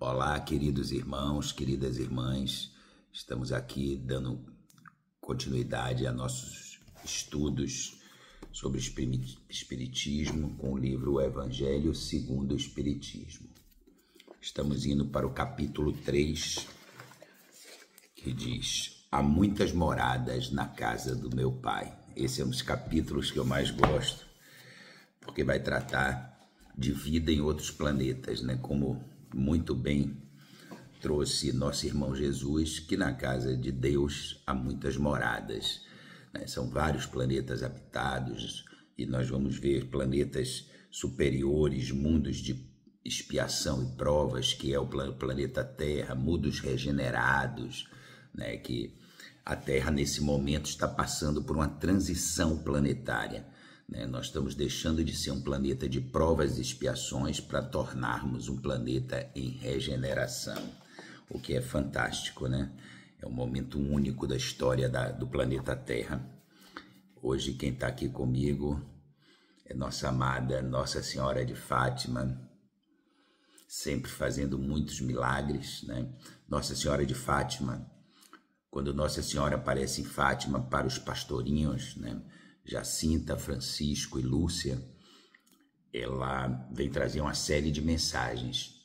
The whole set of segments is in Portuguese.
Olá, queridos irmãos, queridas irmãs, estamos aqui dando continuidade a nossos estudos sobre Espiritismo com o livro O Evangelho segundo o Espiritismo. Estamos indo para o capítulo 3, que diz: há muitas moradas na casa do meu Pai. Esse é um dos capítulos que eu mais gosto, porque vai tratar de vida em outros planetas, né? Como muito bem trouxe nosso irmão Jesus, que na casa de Deus há muitas moradas, né? São vários planetas habitados e nós vamos ver planetas superiores, mundos de expiação e provas, que é o planeta Terra, mundos regenerados, né? Que a Terra nesse momento está passando por uma transição planetária. Nós estamos deixando de ser um planeta de provas e expiações para tornarmos um planeta em regeneração, o que é fantástico, né? É um momento único da história do planeta Terra. Hoje quem está aqui comigo é nossa amada Nossa Senhora de Fátima, sempre fazendo muitos milagres, né? Nossa Senhora de Fátima, quando Nossa Senhora aparece em Fátima para os pastorinhos, né? Jacinta, Francisco e Lúcia, ela vem trazer uma série de mensagens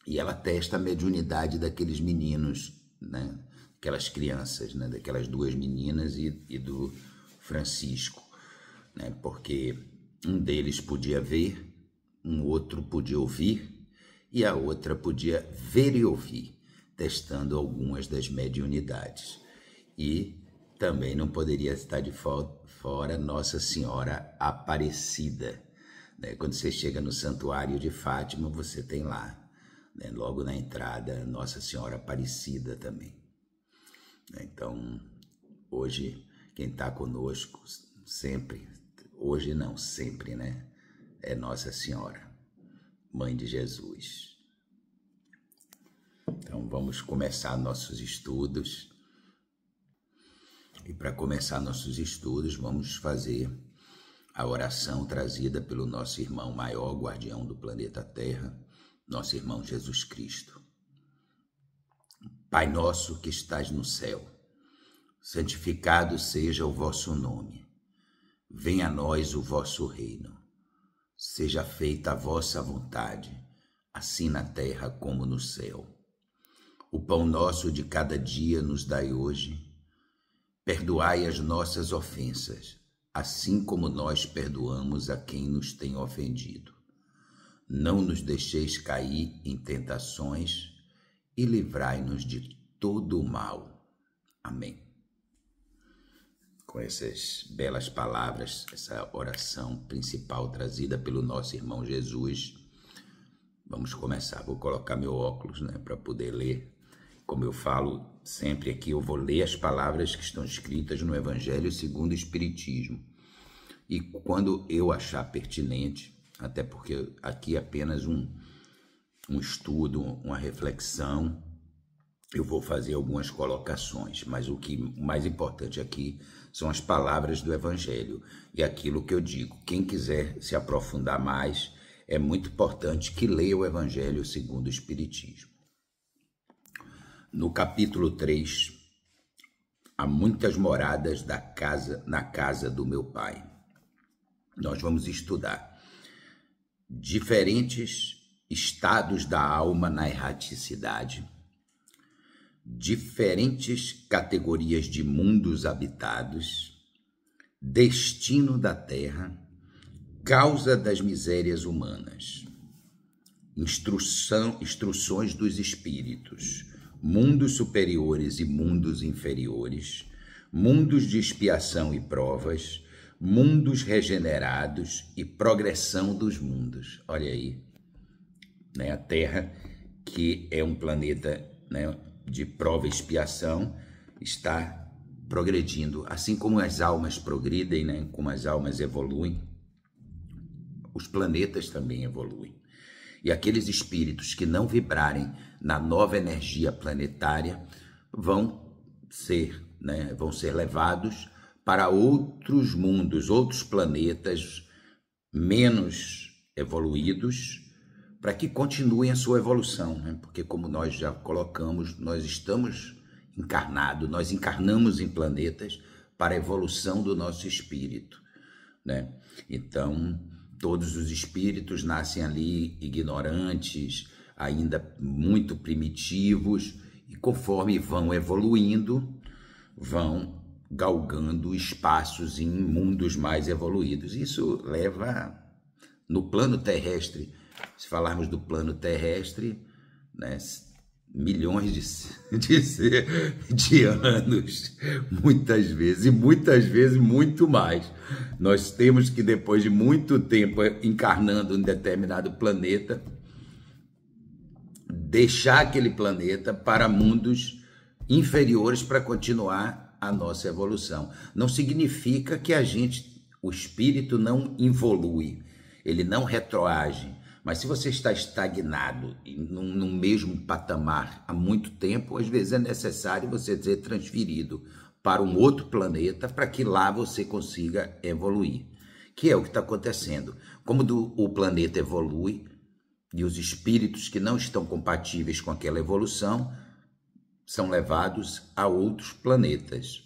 e ela testa a mediunidade daqueles meninos, né? Aquelas crianças, né? Daquelas duas meninas e do Francisco, né? Porque um deles podia ver, um outro podia ouvir e a outra podia ver e ouvir, testando algumas das mediunidades. E também não poderia estar de fora Nossa Senhora Aparecida, né? Quando você chega no Santuário de Fátima, você tem lá, né, logo na entrada, Nossa Senhora Aparecida também. Então, hoje, quem está conosco sempre, hoje não, sempre, né? É Nossa Senhora, Mãe de Jesus. Então, vamos começar nossos estudos. E para começar nossos estudos, vamos fazer a oração trazida pelo nosso irmão maior, guardião do planeta Terra, nosso irmão Jesus Cristo. Pai nosso que estás no céu, santificado seja o vosso nome. Venha a nós o vosso reino. Seja feita a vossa vontade, assim na terra como no céu. O pão nosso de cada dia nos dai hoje. Perdoai as nossas ofensas, assim como nós perdoamos a quem nos tem ofendido. Não nos deixeis cair em tentações e livrai-nos de todo o mal. Amém. Com essas belas palavras, essa oração principal trazida pelo nosso irmão Jesus, vamos começar. Vou colocar meu óculos, né, para poder ler. Como eu falo sempre aqui, eu vou ler as palavras que estão escritas no Evangelho segundo o Espiritismo. E quando eu achar pertinente, até porque aqui é apenas um estudo, uma reflexão, eu vou fazer algumas colocações, mas o mais importante aqui são as palavras do Evangelho. E aquilo que eu digo, quem quiser se aprofundar mais, é muito importante que leia o Evangelho segundo o Espiritismo. No capítulo 3, há muitas moradas na casa do meu Pai. Nós vamos estudar diferentes estados da alma na erraticidade, diferentes categorias de mundos habitados, destino da Terra, causa das misérias humanas, instruções dos espíritos, mundos superiores e mundos inferiores, mundos de expiação e provas, mundos regenerados e progressão dos mundos. Olha aí, né? A Terra, que é um planeta, né, de prova e expiação, está progredindo. Assim como as almas progridem, né, como as almas evoluem, os planetas também evoluem. E aqueles espíritos que não vibrarem na nova energia planetária vão ser levados para outros mundos, outros planetas menos evoluídos, para que continuem a sua evolução, né? Porque como nós já colocamos, nós estamos encarnados, nós encarnamos em planetas para a evolução do nosso espírito, né? Então, todos os espíritos nascem ali ignorantes, ainda muito primitivos, e conforme vão evoluindo, vão galgando espaços em mundos mais evoluídos. Isso leva, no plano terrestre, se falarmos do plano terrestre, né, milhões de anos, muitas vezes muito mais. Nós temos que, depois de muito tempo encarnando em determinado planeta, deixar aquele planeta para mundos inferiores para continuar a nossa evolução. Não significa que o espírito não evolui, ele não retroage. Mas se você está estagnado no mesmo patamar há muito tempo, às vezes é necessário você ser transferido para um outro planeta para que lá você consiga evoluir, que é o que está acontecendo. Como o planeta evolui e os espíritos que não estão compatíveis com aquela evolução são levados a outros planetas.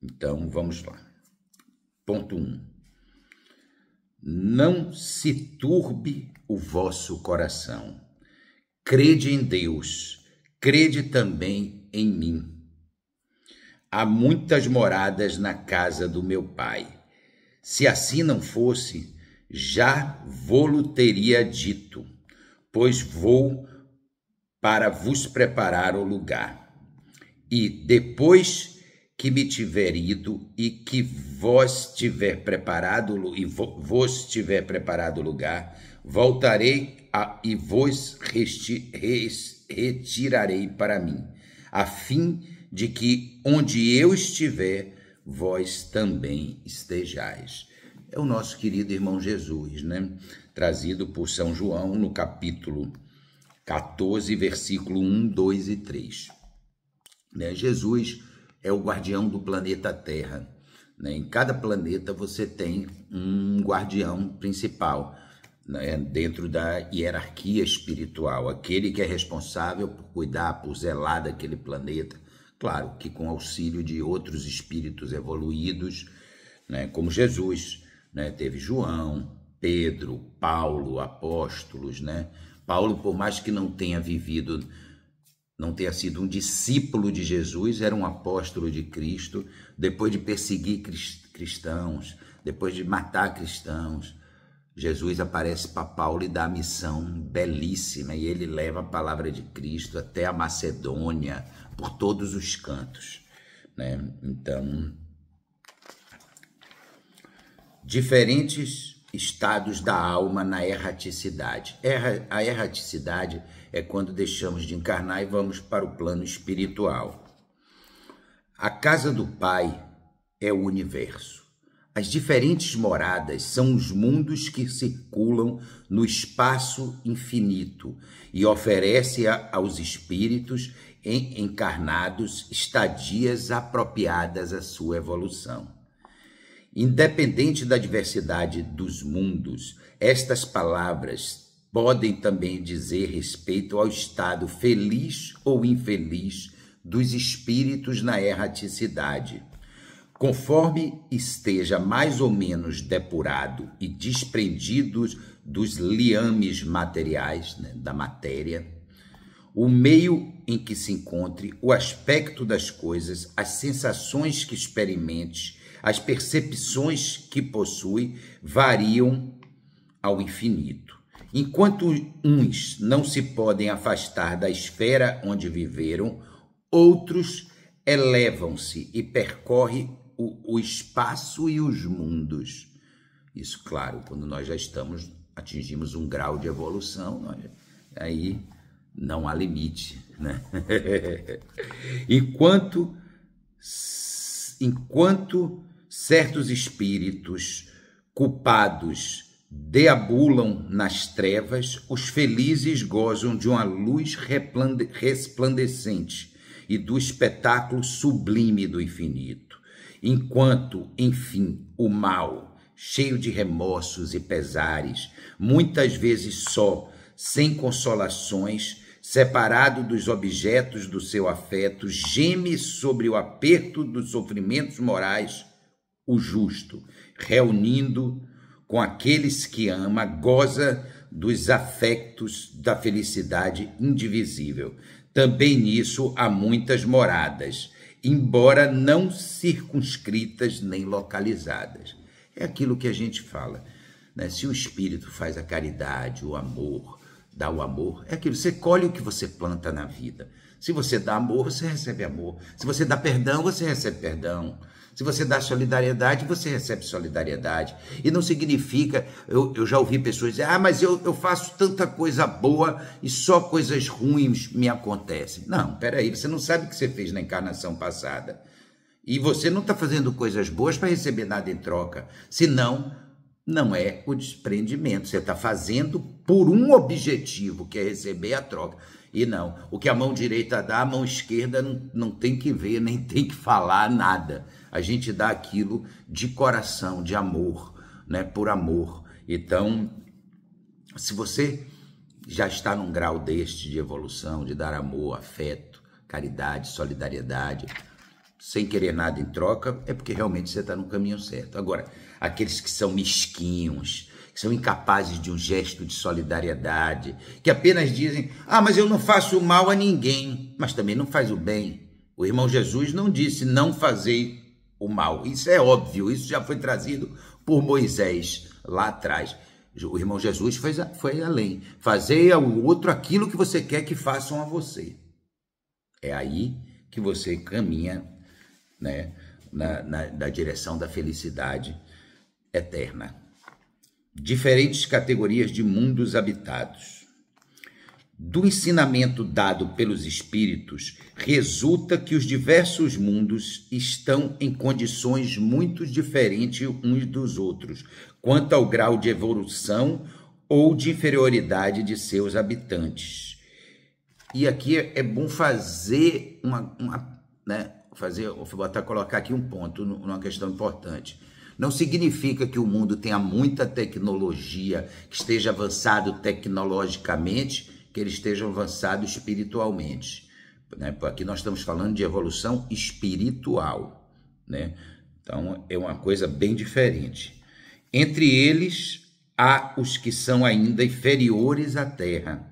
Então, vamos lá. Ponto 1. Não se turbe o vosso coração. Crede em Deus, crede também em mim. Há muitas moradas na casa do meu Pai. Se assim não fosse, já vô-lo teria dito, pois vou para vos preparar o lugar. E depois que me tiver ido e que vos tiver preparado o lugar, voltarei e vos retirarei para mim, a fim de que onde eu estiver, vós também estejais. É o nosso querido irmão Jesus, né? Trazido por São João no capítulo 14, versículo 1, 2 e 3. Né? Jesus é o guardião do planeta Terra, né? Em cada planeta você tem um guardião principal, né? Dentro da hierarquia espiritual, aquele que é responsável por cuidar, por zelar daquele planeta, claro que com auxílio de outros espíritos evoluídos, né? Como Jesus, né? Teve João, Pedro, Paulo, apóstolos, né? Paulo, por mais que não tenha sido um discípulo de Jesus, era um apóstolo de Cristo. Depois de perseguir cristãos, depois de matar cristãos, Jesus aparece para Paulo e dá a missão belíssima, e ele leva a palavra de Cristo até a Macedônia, por todos os cantos, né? Então, diferentes estados da alma na erraticidade. A erraticidade é quando deixamos de encarnar e vamos para o plano espiritual. A casa do Pai é o universo. As diferentes moradas são os mundos que circulam no espaço infinito e oferece aos espíritos encarnados estadias apropriadas à sua evolução. Independente da diversidade dos mundos, estas palavras podem também dizer respeito ao estado feliz ou infeliz dos espíritos na erraticidade. Conforme esteja mais ou menos depurado e desprendido dos liames materiais, né, da matéria, o meio em que se encontre, o aspecto das coisas, as sensações que experimente, as percepções que possui, variam ao infinito. Enquanto uns não se podem afastar da esfera onde viveram, outros elevam-se e percorrem o espaço e os mundos. Isso, claro, quando nós já atingimos um grau de evolução, aí não há limite, né? Enquanto certos espíritos culpados deambulam nas trevas, os felizes gozam de uma luz resplandecente e do espetáculo sublime do infinito. Enquanto, enfim, o mal, cheio de remorsos e pesares, muitas vezes só, sem consolações, separado dos objetos do seu afeto, geme sobre o aperto dos sofrimentos morais o justo, reunindo com aqueles que ama, goza dos afectos da felicidade indivisível. Também nisso há muitas moradas, embora não circunscritas nem localizadas. É aquilo que a gente fala, né? Se o Espírito faz a caridade, o amor, dá o amor, é aquilo, você colhe o que você planta na vida. Se você dá amor, você recebe amor. Se você dá perdão, você recebe perdão. Se você dá solidariedade, você recebe solidariedade. E não significa, eu já ouvi pessoas dizer, mas eu faço tanta coisa boa e só coisas ruins me acontecem. Não, peraí, você não sabe o que você fez na encarnação passada. E você não está fazendo coisas boas para receber nada em troca. Senão, não é o desprendimento. Você está fazendo por um objetivo, que é receber a troca. E não, o que a mão direita dá, a mão esquerda não tem que ver, nem tem que falar nada. A gente dá aquilo de coração, de amor, né? Por amor. Então, se você já está num grau deste de evolução, de dar amor, afeto, caridade, solidariedade, sem querer nada em troca, é porque realmente você está no caminho certo. Agora, aqueles que são mesquinhos, que são incapazes de um gesto de solidariedade, que apenas dizem, mas eu não faço mal a ninguém, mas também não faz o bem. O irmão Jesus não disse, não fazei o mal. Isso é óbvio, isso já foi trazido por Moisés lá atrás. O irmão Jesus foi além. Fazei ao outro aquilo que você quer que façam a você. É aí que você caminha, né, na direção da felicidade eterna. Diferentes categorias de mundos habitados. Do ensinamento dado pelos espíritos, resulta que os diversos mundos estão em condições muito diferentes uns dos outros, quanto ao grau de evolução ou de inferioridade de seus habitantes. E aqui é bom fazer colocar aqui um ponto, numa questão importante. Não significa que o mundo tenha muita tecnologia, que esteja avançado tecnologicamente, que ele esteja avançado espiritualmente, né? Aqui nós estamos falando de evolução espiritual, né? Então é uma coisa bem diferente. Entre eles há os que são ainda inferiores à Terra,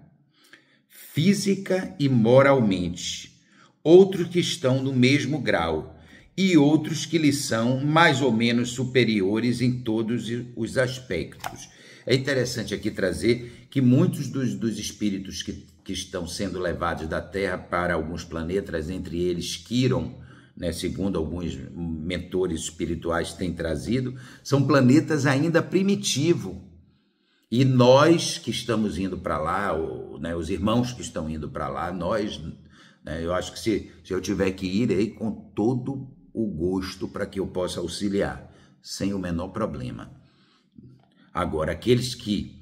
física e moralmente, outros que estão no mesmo grau e outros que lhes são mais ou menos superiores em todos os aspectos. É interessante aqui trazer que muitos dos espíritos que estão sendo levados da Terra para alguns planetas, entre eles Quiron, né, segundo alguns mentores espirituais têm trazido, são planetas ainda primitivos. E nós que estamos indo para lá, né, os irmãos que estão indo para lá, nós, né, eu acho que se eu tiver que ir, irei com todo o gosto para que eu possa auxiliar, sem o menor problema. Agora, aqueles que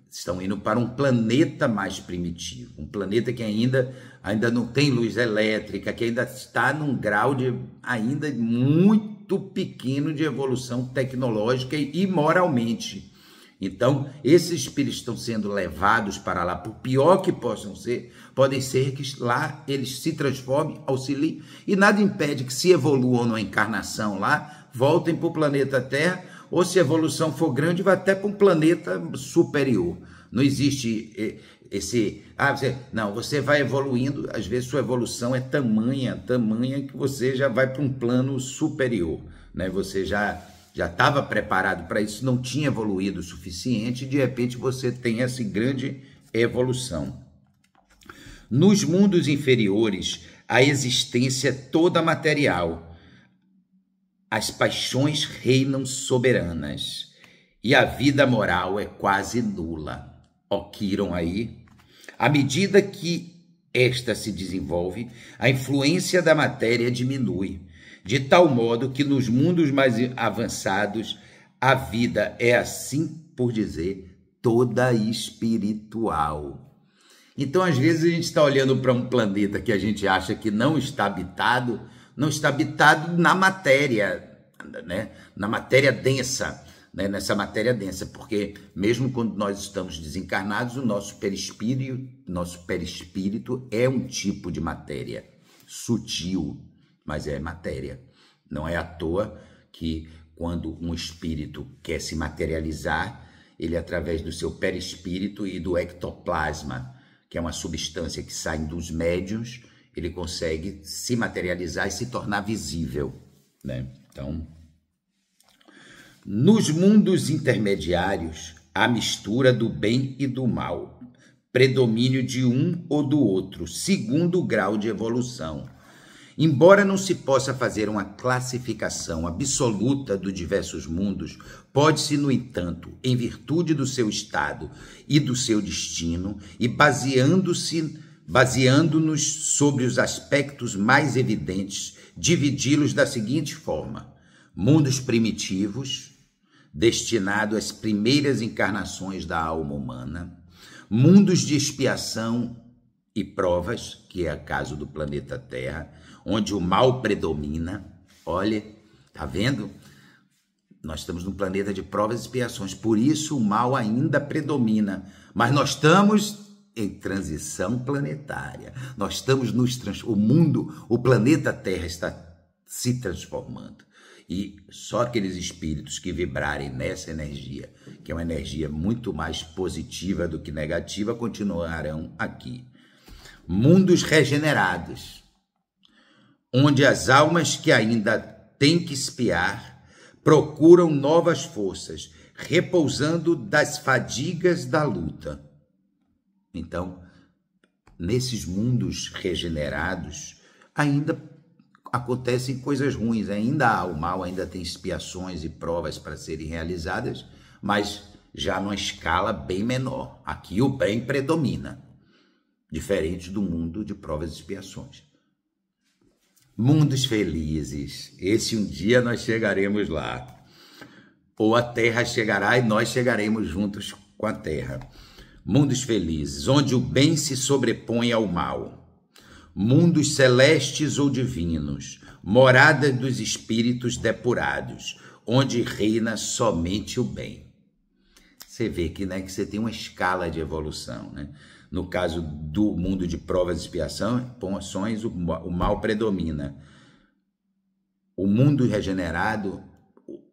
estão indo para um planeta mais primitivo, um planeta que ainda não tem luz elétrica, que ainda está num grau ainda muito pequeno de evolução tecnológica e moralmente. Então, esses espíritos estão sendo levados para lá, por pior que possam ser, podem ser que lá eles se transformem, auxiliem, e nada impede que se evoluam numa encarnação lá, voltem para o planeta Terra, ou se a evolução for grande, vai até para um planeta superior. Não existe esse... você vai evoluindo, às vezes sua evolução é tamanha que você já vai para um plano superior, né? Você já estava preparado para isso, não tinha evoluído o suficiente, e de repente você tem essa grande evolução. Nos mundos inferiores, a existência é toda material. As paixões reinam soberanas e a vida moral é quase nula. Quiron aí. À medida que esta se desenvolve, a influência da matéria diminui, de tal modo que nos mundos mais avançados a vida é, assim por dizer, toda espiritual. Então, às vezes, a gente está olhando para um planeta que a gente acha que não está habitado na matéria, né? Na matéria densa, né, nessa matéria densa, porque mesmo quando nós estamos desencarnados, o nosso perispírito é um tipo de matéria sutil, mas é matéria. Não é à toa que quando um espírito quer se materializar, ele, através do seu perispírito e do ectoplasma, que é uma substância que sai dos médiuns, ele consegue se materializar e se tornar visível, né? Então, nos mundos intermediários, há mistura do bem e do mal, predomínio de um ou do outro, segundo o grau de evolução. Embora não se possa fazer uma classificação absoluta dos diversos mundos, pode-se, no entanto, em virtude do seu estado e do seu destino, e baseando-nos sobre os aspectos mais evidentes, dividi-los da seguinte forma: mundos primitivos, destinado às primeiras encarnações da alma humana, mundos de expiação e provas, que é o caso do planeta Terra, onde o mal predomina. Olha, tá vendo? Nós estamos num planeta de provas e expiações, por isso o mal ainda predomina, mas nós estamos em transição planetária. Nós estamos o planeta Terra está se transformando. E só aqueles espíritos que vibrarem nessa energia, que é uma energia muito mais positiva do que negativa, continuarão aqui. Mundos regenerados, onde as almas que ainda têm que expiar procuram novas forças, repousando das fadigas da luta. Então, nesses mundos regenerados, ainda acontecem coisas ruins, ainda há o mal, ainda tem expiações e provas para serem realizadas, mas já numa escala bem menor. Aqui o bem predomina, diferente do mundo de provas e expiações. Mundos felizes, esse um dia nós chegaremos lá, ou a Terra chegará e nós chegaremos juntos com a Terra. Mundos felizes, onde o bem se sobrepõe ao mal. Mundos celestes ou divinos, morada dos espíritos depurados, onde reina somente o bem. Você vê que, né, que você tem uma escala de evolução, né? No caso do mundo de provas e expiações, o mal predomina. O mundo regenerado,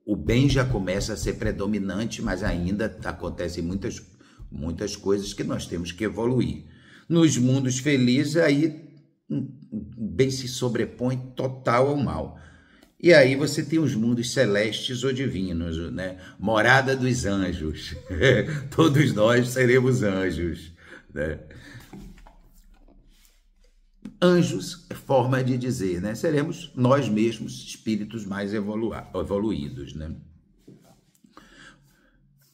o bem já começa a ser predominante, mas ainda acontecem muitas coisas que nós temos que evoluir. Nos mundos felizes, aí o bem se sobrepõe total ao mal. E aí você tem os mundos celestes ou divinos, né? Morada dos anjos. Todos nós seremos anjos, né? Anjos é forma de dizer, né? Seremos nós mesmos espíritos mais evoluídos, né?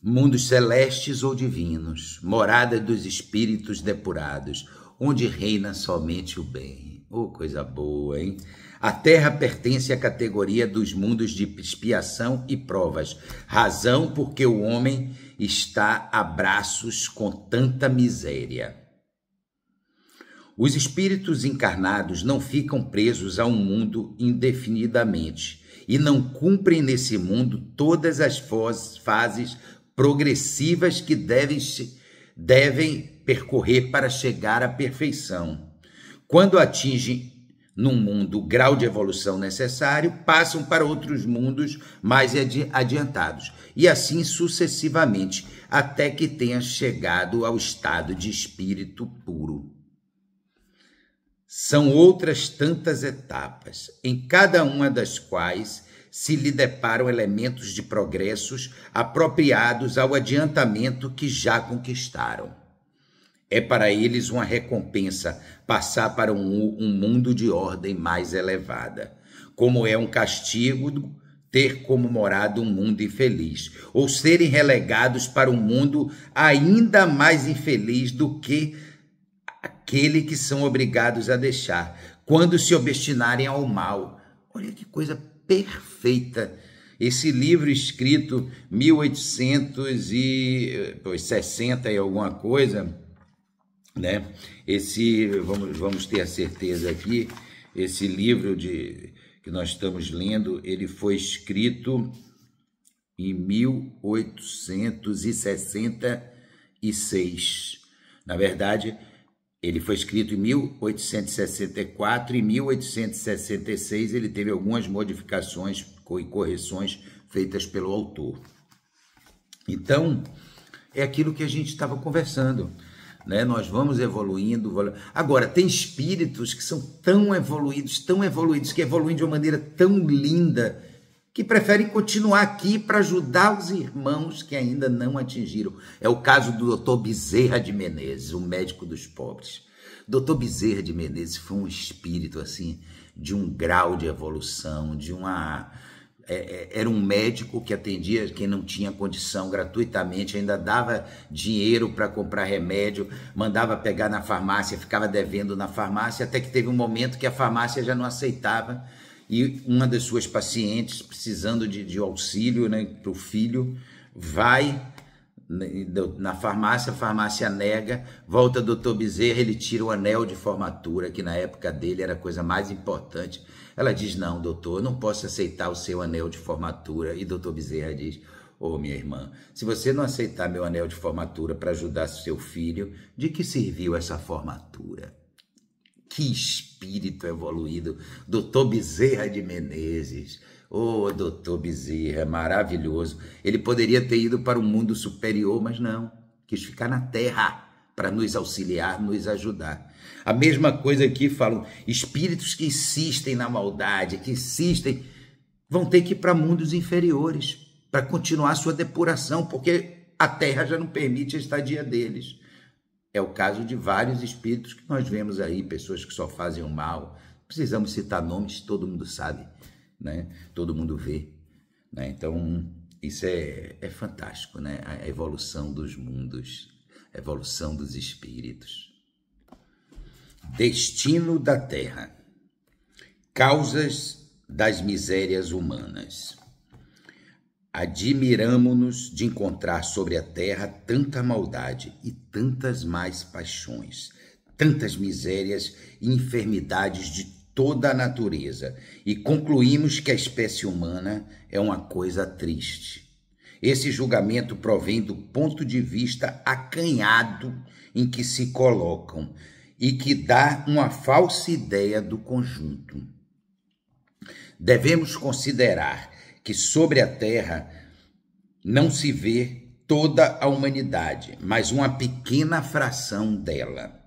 Mundos celestes ou divinos, morada dos espíritos depurados, onde reina somente o bem. Oh, coisa boa, hein? A Terra pertence à categoria dos mundos de expiação e provas, razão porque o homem está a braços com tanta miséria. Os espíritos encarnados não ficam presos a um mundo indefinidamente e não cumprem nesse mundo todas as fases progressivas que devem percorrer para chegar à perfeição. Quando atingem num mundo o grau de evolução necessário, passam para outros mundos mais adiantados, e assim sucessivamente, até que tenha chegado ao estado de espírito puro. São outras tantas etapas, em cada uma das quais se lhe deparam elementos de progressos apropriados ao adiantamento que já conquistaram. É para eles uma recompensa passar para um mundo de ordem mais elevada, como é um castigo ter como morada um mundo infeliz, ou serem relegados para um mundo ainda mais infeliz do que aquele que são obrigados a deixar, quando se obstinarem ao mal. Olha que coisa perfeita! Esse livro escrito 1860 e alguma coisa, né? Vamos ter a certeza aqui, esse livro que nós estamos lendo, ele foi escrito em 1866. Na verdade, ele foi escrito em 1864 e em 1866 ele teve algumas modificações e correções feitas pelo autor. Então, é aquilo que a gente estava conversando, né? Nós vamos evoluindo. Agora, tem espíritos que são tão evoluídos, que evoluem de uma maneira tão linda, que preferem continuar aqui para ajudar os irmãos que ainda não atingiram. É o caso do Dr. Bezerra de Menezes, o médico dos pobres. Dr. Bezerra de Menezes foi um espírito assim, de um grau de evolução, era um médico que atendia quem não tinha condição gratuitamente, ainda dava dinheiro para comprar remédio, mandava pegar na farmácia, ficava devendo na farmácia, até que teve um momento que a farmácia já não aceitava, e uma das suas pacientes, precisando de auxílio, né, para o filho, vai na farmácia, a farmácia nega, volta o doutor Bezerra, ele tira o anel de formatura, que na época dele era a coisa mais importante. Ela diz: não, doutor, eu não posso aceitar o seu anel de formatura. E doutor Bezerra diz: ô, minha irmã, se você não aceitar meu anel de formatura para ajudar seu filho, de que serviu essa formatura? Que espírito evoluído, doutor Bezerra de Menezes. Oh, doutor Bezerra, maravilhoso. Ele poderia ter ido para um mundo superior, mas não. Quis ficar na Terra para nos auxiliar, nos ajudar. A mesma coisa aqui falam, espíritos que insistem na maldade, que insistem, vão ter que ir para mundos inferiores para continuar sua depuração, porque a Terra já não permite a estadia deles. É o caso de vários espíritos que nós vemos aí, pessoas que só fazem o mal. Precisamos citar nomes, todo mundo sabe, né? Todo mundo vê, né? Então, isso é fantástico, né? A evolução dos mundos, a evolução dos espíritos. Destino da Terra. Causas das misérias humanas. Admiramo-nos de encontrar sobre a terra tanta maldade e tantas mais paixões, tantas misérias e enfermidades de toda a natureza, e concluímos que a espécie humana é uma coisa triste. Esse julgamento provém do ponto de vista acanhado em que se colocam e que dá uma falsa ideia do conjunto. Devemos considerar que sobre a Terra não se vê toda a humanidade, mas uma pequena fração dela.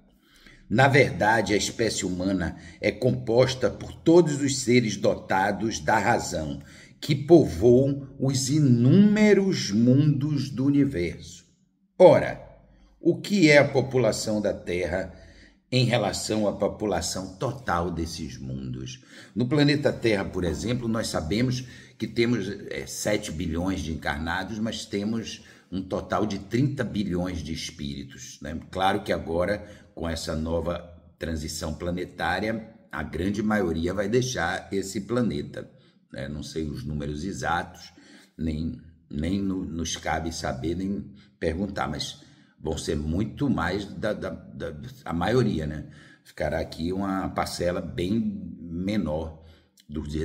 Na verdade, a espécie humana é composta por todos os seres dotados da razão, que povoam os inúmeros mundos do universo. Ora, o que é a população da Terra em relação à população total desses mundos? No planeta Terra, por exemplo, nós sabemos que temos 7 bilhões de encarnados, mas temos um total de 30 bilhões de espíritos, né? Claro que agora, com essa nova transição planetária, a grande maioria vai deixar esse planeta, né? Não sei os números exatos, nem nos cabe saber, nem perguntar, mas vão ser muito mais a maioria, né? Ficará aqui uma parcela bem menor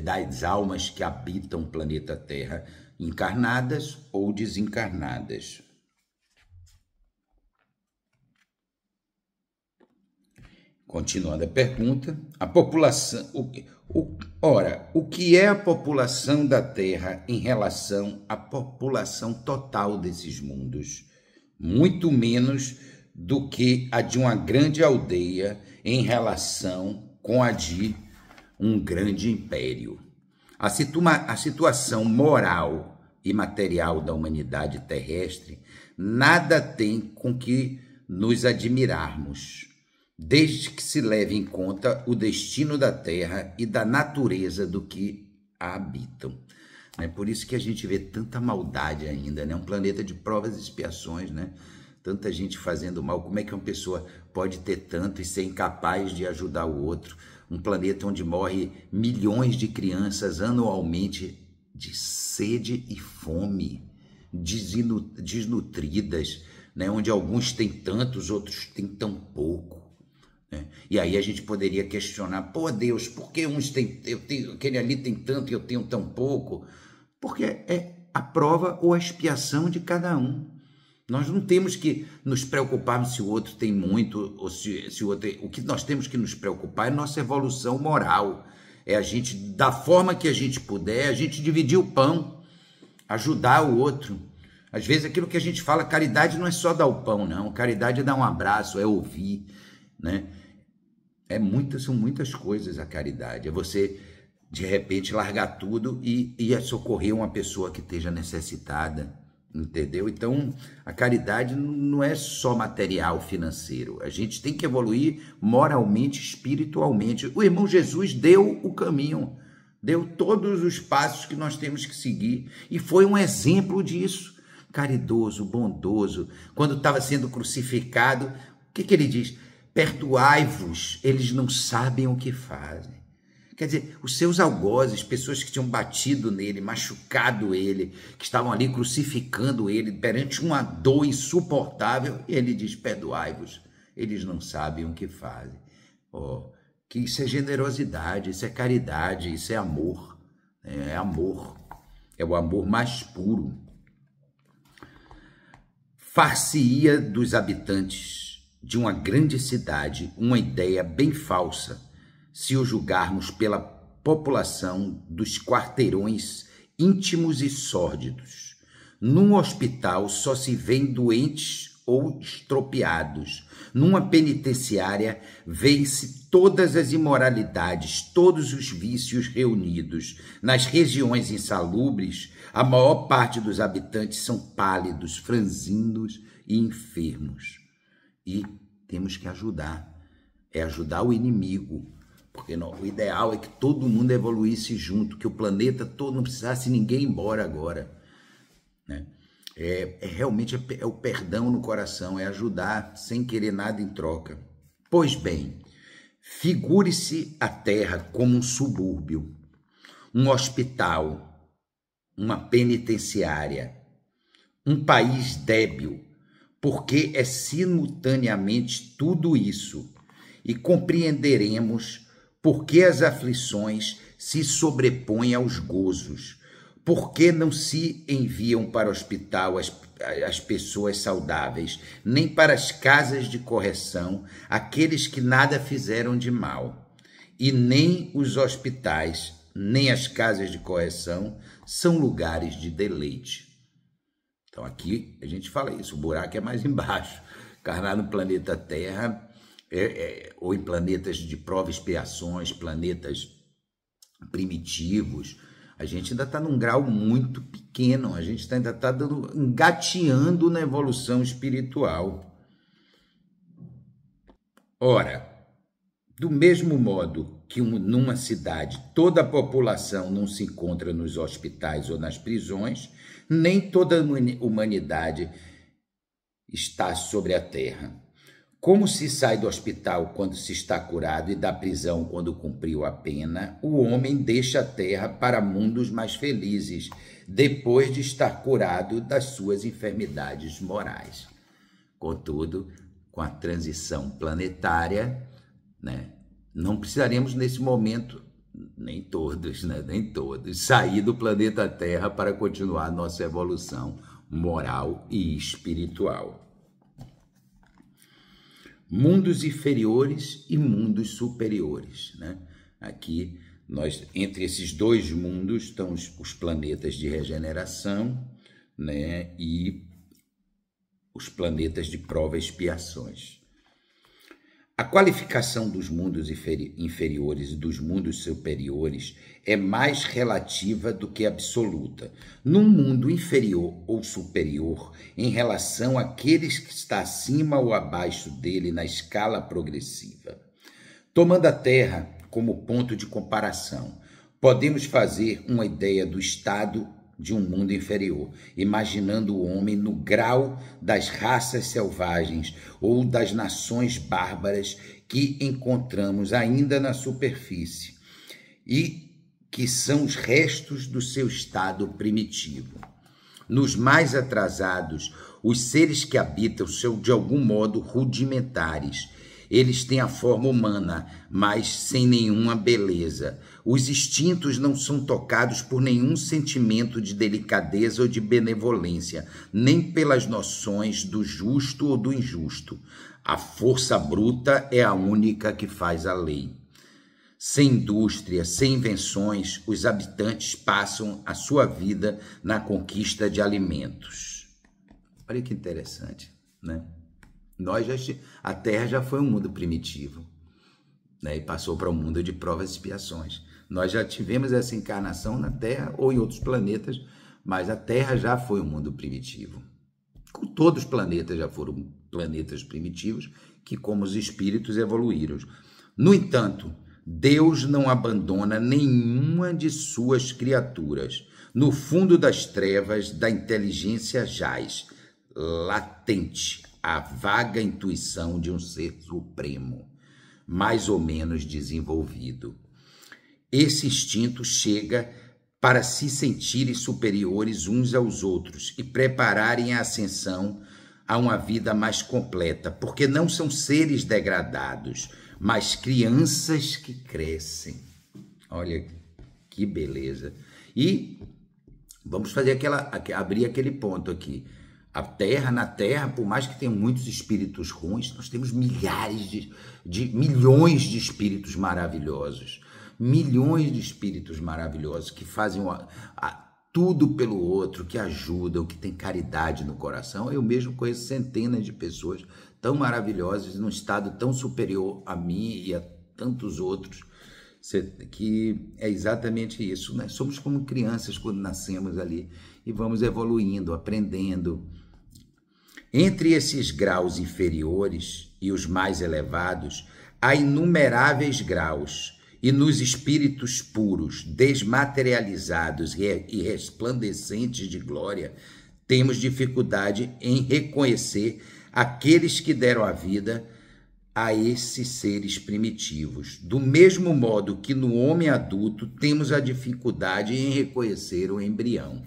das almas que habitam o planeta Terra, encarnadas ou desencarnadas. Continuando a pergunta, a população, o que é a população da Terra em relação à população total desses mundos? Muito menos do que a de uma grande aldeia em relação com a de um grande império. A situação moral e material da humanidade terrestre nada tem com que nos admirarmos, desde que se leve em conta o destino da Terra e da natureza do que a habitam. É por isso que a gente vê tanta maldade ainda, né? Um planeta de provas e expiações, né? Tanta gente fazendo mal. Como é que uma pessoa pode ter tanto e ser incapaz de ajudar o outro? Um planeta onde morre milhões de crianças anualmente de sede e fome, desnutridas, né? Onde alguns têm tantos, outros têm tão pouco. Né? E aí a gente poderia questionar, pô Deus, por que uns têm, aquele ali tem tanto e eu tenho tão pouco? Porque a prova ou a expiação de cada um. Nós não temos que nos preocuparmos se o outro tem muito ou se o outro tem... O que nós temos que nos preocupar é nossa evolução moral. É a gente, da forma que a gente puder, a gente dividir o pão, ajudar o outro. Às vezes aquilo que a gente fala, caridade não é só dar o pão, não. Caridade é dar um abraço, é ouvir, né? São muitas coisas a caridade. É você, de repente, largar tudo e socorrer uma pessoa que esteja necessitada, entendeu? Então, a caridade não é só material, financeiro. A gente tem que evoluir moralmente, espiritualmente. O irmão Jesus deu o caminho, deu todos os passos que nós temos que seguir e foi um exemplo disso. Caridoso, bondoso. Quando estava sendo crucificado, o que ele diz? Perdoai-vos, eles não sabem o que fazem. Quer dizer, os seus algozes, pessoas que tinham batido nele, machucado ele, que estavam ali crucificando ele perante uma dor insuportável, e ele diz, perdoai-vos, eles não sabem o que fazem. Que isso é generosidade, isso é caridade, isso é amor. É amor, é o amor mais puro. Far-se-ia dos habitantes de uma grande cidade uma ideia bem falsa, se o julgarmos pela população dos quarteirões íntimos e sórdidos. Num hospital só se vêem doentes ou estropiados. Numa penitenciária vêem-se todas as imoralidades, todos os vícios reunidos. Nas regiões insalubres, a maior parte dos habitantes são pálidos, franzinos e enfermos. E temos que ajudar, ajudar o inimigo, porque o ideal é que todo mundo evoluísse junto, que o planeta todo não precisasse ninguém ir embora agora, né? Realmente é o perdão no coração, é ajudar sem querer nada em troca. Pois bem, figure-se a Terra como um subúrbio, um hospital, uma penitenciária, um país débil, porque é simultaneamente tudo isso, e compreenderemos por que as aflições se sobrepõem aos gozos, por que não se enviam para o hospital as pessoas saudáveis, nem para as casas de correção aqueles que nada fizeram de mal, e nem os hospitais, nem as casas de correção são lugares de deleite. Então aqui a gente fala isso, o buraco é mais embaixo. Encarnar no planeta Terra, ou em planetas de prova e expiações, planetas primitivos, a gente ainda está num grau muito pequeno, a gente ainda está engateando na evolução espiritual. Ora, do mesmo modo que numa cidade toda a população não se encontra nos hospitais ou nas prisões, nem toda a humanidade está sobre a terra. Como se sai do hospital quando se está curado e da prisão quando cumpriu a pena, o homem deixa a terra para mundos mais felizes, depois de estar curado das suas enfermidades morais. Contudo, com a transição planetária, né, não precisaremos nesse momento, nem todos, sair do planeta Terra para continuar nossa evolução moral e espiritual. Mundos inferiores e mundos superiores, né? Aqui, entre esses dois mundos estão os planetas de regeneração, né? E os planetas de prova e expiações. A qualificação dos mundos inferiores e dos mundos superiores é mais relativa do que absoluta. Num mundo inferior ou superior, em relação àqueles que está acima ou abaixo dele na escala progressiva. Tomando a Terra como ponto de comparação, podemos fazer uma ideia do estado de um mundo inferior, imaginando o homem no grau das raças selvagens ou das nações bárbaras que encontramos ainda na superfície e que são os restos do seu estado primitivo. Nos mais atrasados, os seres que habitam são de algum modo rudimentares Eles têm a forma humana, mas sem nenhuma beleza. Os instintos não são tocados por nenhum sentimento de delicadeza ou de benevolência, nem pelas noções do justo ou do injusto. A força bruta é a única que faz a lei. Sem indústria, sem invenções, os habitantes passam a sua vida na conquista de alimentos. Olha que interessante, né? A Terra já foi um mundo primitivo, né? E passou para um mundo de provas e expiações. Nós já tivemos essa encarnação na Terra ou em outros planetas, mas a Terra já foi um mundo primitivo. Todos os planetas já foram planetas primitivos que, como os espíritos, evoluíram. No entanto, Deus não abandona nenhuma de suas criaturas. No fundo das trevas da inteligência jaz, latente, a vaga intuição de um ser supremo, mais ou menos desenvolvido. Esse instinto chega para se sentirem superiores uns aos outros e prepararem a ascensão a uma vida mais completa, porque não são seres degradados, mas crianças que crescem. Olha que beleza. E vamos fazer abrir aquele ponto aqui. Na Terra, por mais que tenha muitos espíritos ruins, nós temos milhões de espíritos maravilhosos. Milhões de espíritos maravilhosos que fazem tudo pelo outro, que ajudam, que tem caridade no coração. Eu mesmo conheço centenas de pessoas tão maravilhosas, num estado tão superior a mim e a tantos outros, que é exatamente isso, né? Somos como crianças quando nascemos ali e vamos evoluindo, aprendendo. Entre esses graus inferiores e os mais elevados, há inumeráveis graus, e nos espíritos puros, desmaterializados e resplandecentes de glória, temos dificuldade em reconhecer aqueles que deram a vida a esses seres primitivos. Do mesmo modo que no homem adulto temos a dificuldade em reconhecer o embrião.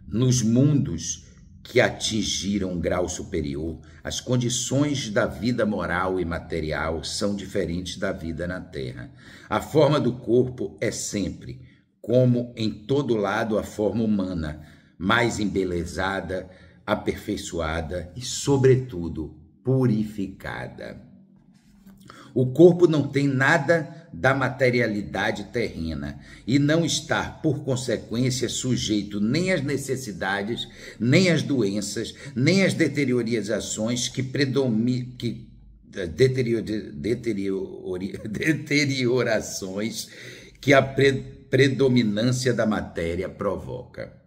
Nos mundos que atingiram um grau superior, as condições da vida moral e material são diferentes da vida na Terra. A forma do corpo é sempre, como em todo lado, a forma humana, mais embelezada, aperfeiçoada e, sobretudo, purificada. O corpo não tem nada da materialidade terrena e não está, por consequência, sujeito nem às necessidades, nem às doenças, nem às deteriorações deteriorações que a predominância da matéria provoca.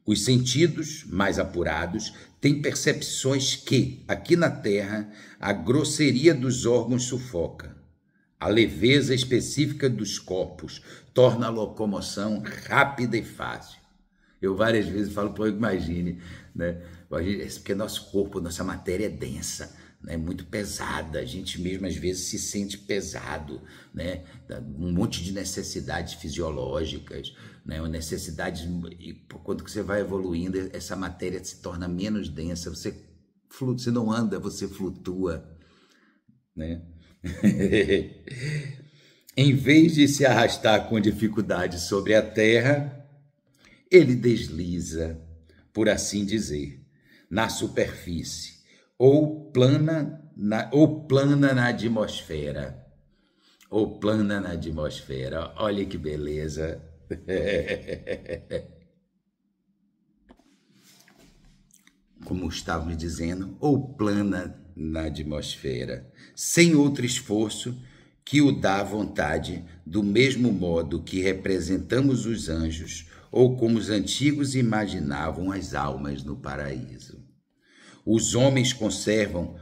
Os sentidos mais apurados têm percepções que, aqui na Terra, a grosseria dos órgãos sufoca. A leveza específica dos corpos torna a locomoção rápida e fácil. Eu várias vezes falo, pô, imagine, né? Porque nosso corpo, nossa matéria é densa, né? Muito pesada, a gente mesmo às vezes se sente pesado, né? Um monte de necessidades fisiológicas, né? Necessidades, e quando você vai evoluindo, essa matéria se torna menos densa, você não anda, você flutua, né? Em vez de se arrastar com dificuldade sobre a terra, ele desliza, por assim dizer, na superfície, ou plana na atmosfera. Ou plana na atmosfera. Olha que beleza. Como estávamos dizendo, ou plana na atmosfera, sem outro esforço que o dá vontade, do mesmo modo que representamos os anjos, ou como os antigos imaginavam as almas no paraíso. Os homens conservam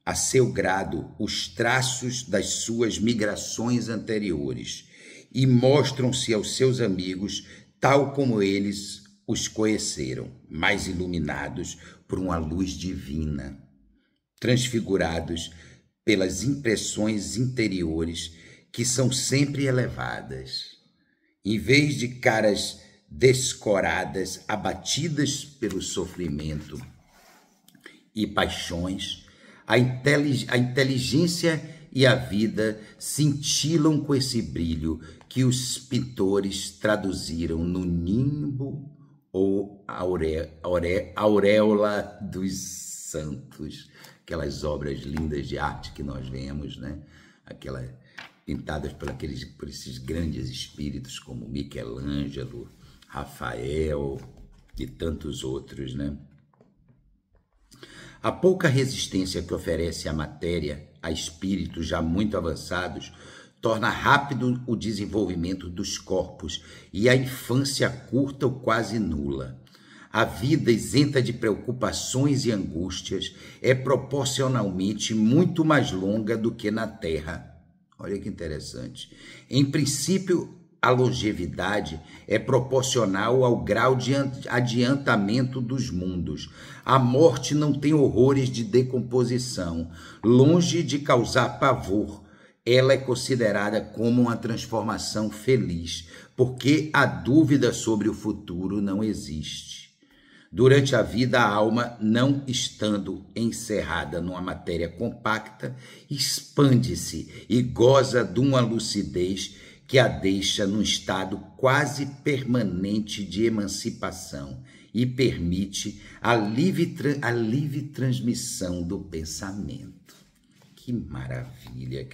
a seu grado os traços das suas migrações anteriores e mostram-se aos seus amigos tal como eles os conheceram, mais iluminados por uma luz divina, transfigurados pelas impressões interiores que são sempre elevadas. Em vez de caras descoradas, abatidas pelo sofrimento e paixões, a inteligência e a vida cintilam com esse brilho que os pintores traduziram no nimbo ou auréola dos santos, aquelas obras lindas de arte que nós vemos, né? Aquelas pintadas por esses grandes espíritos como Michelangelo, Rafael e tantos outros, né? A pouca resistência que oferece a matéria a espíritos já muito avançados torna rápido o desenvolvimento dos corpos e a infância curta ou quase nula. A vida isenta de preocupações e angústias é proporcionalmente muito mais longa do que na Terra. Olha que interessante. Em princípio, a longevidade é proporcional ao grau de adiantamento dos mundos. A morte não tem horrores de decomposição. Longe de causar pavor, ela é considerada como uma transformação feliz, porque a dúvida sobre o futuro não existe. Durante a vida, a alma, não estando encerrada numa matéria compacta, expande-se e goza de uma lucidez que a deixa num estado quase permanente de emancipação e permite a livre transmissão do pensamento. Que maravilha!